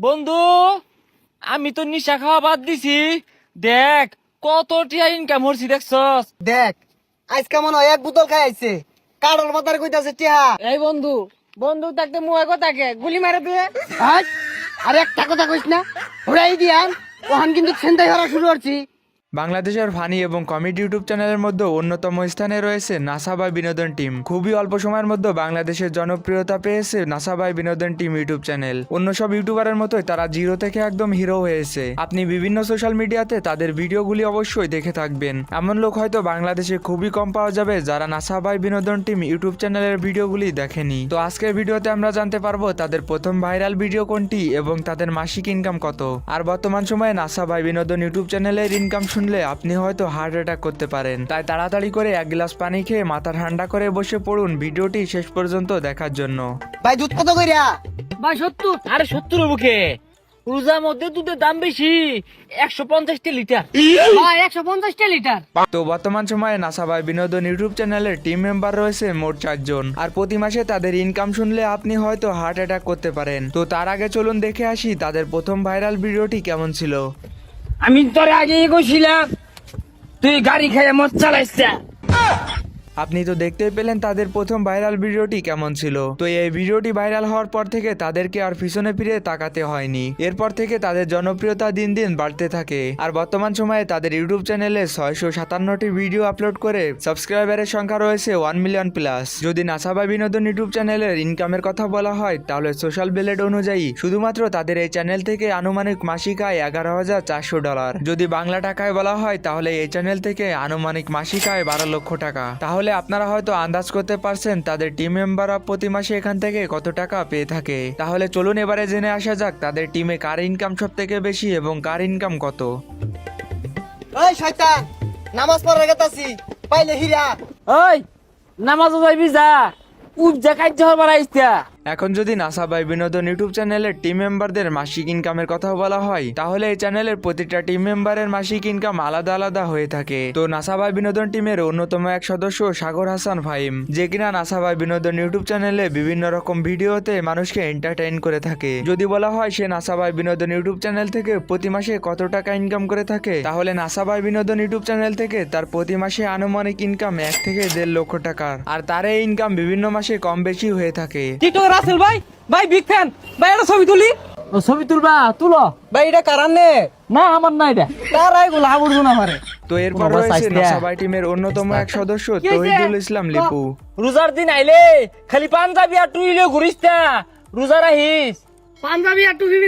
বন্ধু, আমি তো নিশা খাওয়া বাদ দিছি। দেখ কত টিয়া ইনকাম হচ্ছি দেখছস। দেখ আজকে মনে হয় এক বোতল খাই আইছে কারোর মাথার কইতাছে টিহা। এই বন্ধু বন্ধু থাকতে মুয়ে কথাকে গুলি মারে দিয়ে আর একটা কথা কইস না উড়াই দিয়ান ওখান কিন্তু ছেন্দাই হরা শুরু করছি। বাংলাদেশের ফানি এবং কমেডি ইউটিউব চ্যানেলের মধ্যে অন্যতম স্থানে রয়েছে নাসা বাই বিনোদন টিম। খুবই অল্প সময়ের মধ্যে বাংলাদেশের জনপ্রিয়তা পেয়েছে নাসা বাই বিনোদন টিম ইউটিউব চ্যানেল। অন্য সব ইউটিউবারের মতোই তারা জিরো থেকে একদম হিরো হয়েছে। আপনি বিভিন্ন সোশ্যাল মিডিয়াতে তাদের ভিডিওগুলি অবশ্যই দেখে থাকবেন। এমন লোক হয়তো বাংলাদেশে খুবই কম পাওয়া যাবে যারা নাসা বাই বিনোদন টিম ইউটিউব চ্যানেলের ভিডিওগুলি দেখেনি। তো আজকের ভিডিওতে আমরা জানতে পারবো তাদের প্রথম ভাইরাল ভিডিও কোনটি এবং তাদের মাসিক ইনকাম কত। আর বর্তমান সময়ে নাসা বাই বিনোদন ইউটিউব চ্যানেলের ইনকাম শুনলে আপনি হয়তো হার্ট অ্যাটাক করতে পারেন। তাই তাড়াতাড়ি করে এক গ্লাস পানি খেয়ে মাথা ঠান্ডা করে বসে পড়ুন ভিডিওটি শেষ পর্যন্ত দেখার জন্য। ভাই দুধ কত কইরা? ভাই 70। আরে 70 বুকে রোজার মধ্যে দুধের দাম বেশি, 150 লিটার। ভাই 150 লিটার। তো বর্তমান সময়ে নাসা বাই বিনোদন ইউটিউব চ্যানেলের টিম মেম্বার রয়েছে মোট 4 জন। আর প্রতি মাসে তাদের ইনকাম শুনলে আপনি হয়তো হার্ট অ্যাটাক করতে পারেন। তো তার আগে চলুন দেখে আসি তাদের প্রথম ভাইরাল ভিডিওটি কেমন ছিল। আমি তোর আগে কইছিলাম তুই গাড়ি খেয়ে মদ চালাইছ। আপনি তো দেখতেই পেলেন তাদের প্রথম ভাইরাল ভিডিওটি কেমন ছিল। তো এই ভিডিওটি ভাইরাল হওয়ার পর থেকে তাদেরকে আর পিছনে ফিরে তাকাতে হয়নি। এরপর থেকে তাদের জনপ্রিয়তা দিন দিন বাড়তে থাকে। আর বর্তমান সময়ে তাদের ইউটিউব চ্যানেলে 657টি ভিডিও আপলোড করে সাবস্ক্রাইবারের সংখ্যা রয়েছে 1 মিলিয়ন প্লাস। যদি নাসা বাই বিনোদন ইউটিউব চ্যানেলের ইনকামের কথা বলা হয় তাহলে সোশ্যাল ব্লেড অনুযায়ী শুধুমাত্র তাদের এই চ্যানেল থেকে আনুমানিক মাসিক আয় $11,400। যদি বাংলা টাকায় বলা হয় তাহলে এই চ্যানেল থেকে আনুমানিক মাসিক আয় 12 লক্ষ টাকা। তাহলে আপনারা হয়তো আন্দাজ করতে পারছেন তাদের টিম মেম্বাররা প্রতি মাসে এখান থেকে কত টাকা পেয়ে থাকে। তাহলে চলুন এবারে জেনে আসা যাক তাদের টিমে কার ইনকাম সব থেকে বেশি এবং কার ইনকাম কত। ওই শয়তান নামাজ পড়ার গেতাছি পাইলে হীরা। ওই নামাজও যাইবি যা, উপজা কাজ বাড়াইছা। এখন যদি নাসা বাই বিনোদন ইউটিউব চ্যানেলের টিম মেম্বারদের মাসিক ইনকামের কথা বলা হয় তাহলে এই চ্যানেলের প্রতিটা টিম মেম্বারের মাসিক ইনকাম আলাদা আলাদা হয়ে থাকে। তো নাসা বাই বিনোদন টিমের অন্যতম এক সদস্য সাগর হাসান ফাহিম, যে কিনা নাসা বাই বিনোদন ইউটিউব চ্যানেলে বিভিন্ন রকম ভিডিওতে মানুষকে এন্টারটেইন করে থাকে। যদি বলা হয় সে নাসা বাই বিনোদন ইউটিউব চ্যানেল থেকে প্রতি মাসে কত টাকা ইনকাম করে থাকে তাহলে নাসা বাই বিনোদন ইউটিউব চ্যানেল থেকে তার প্রতি মাসে আনুমানিক ইনকাম 1 থেকে 1.5 লক্ষ টাকার। আর তার এই ইনকাম বিভিন্ন মাসে কম বেশি হয়ে থাকে। টিকটক রাসেল ভাই, ভাই বিগ ফ্যান ভাই, এটা ছবি তুলি। ছবি তুলবা তুলো ভাই এটা কারণ নে না, আমার না এটা। তার আইগুলো আবুর্জুন আমারে। তো এরপর রয়েছে নাসা বাই টিমের অন্যতম এক সদস্য তহিদুল ইসলাম লিপু। রোজার দিন আইলে খালি পাঞ্জাবি আর টুইলে ঘুরিস না, রোজা রাখিস। পাঞ্জাবি আর টুপি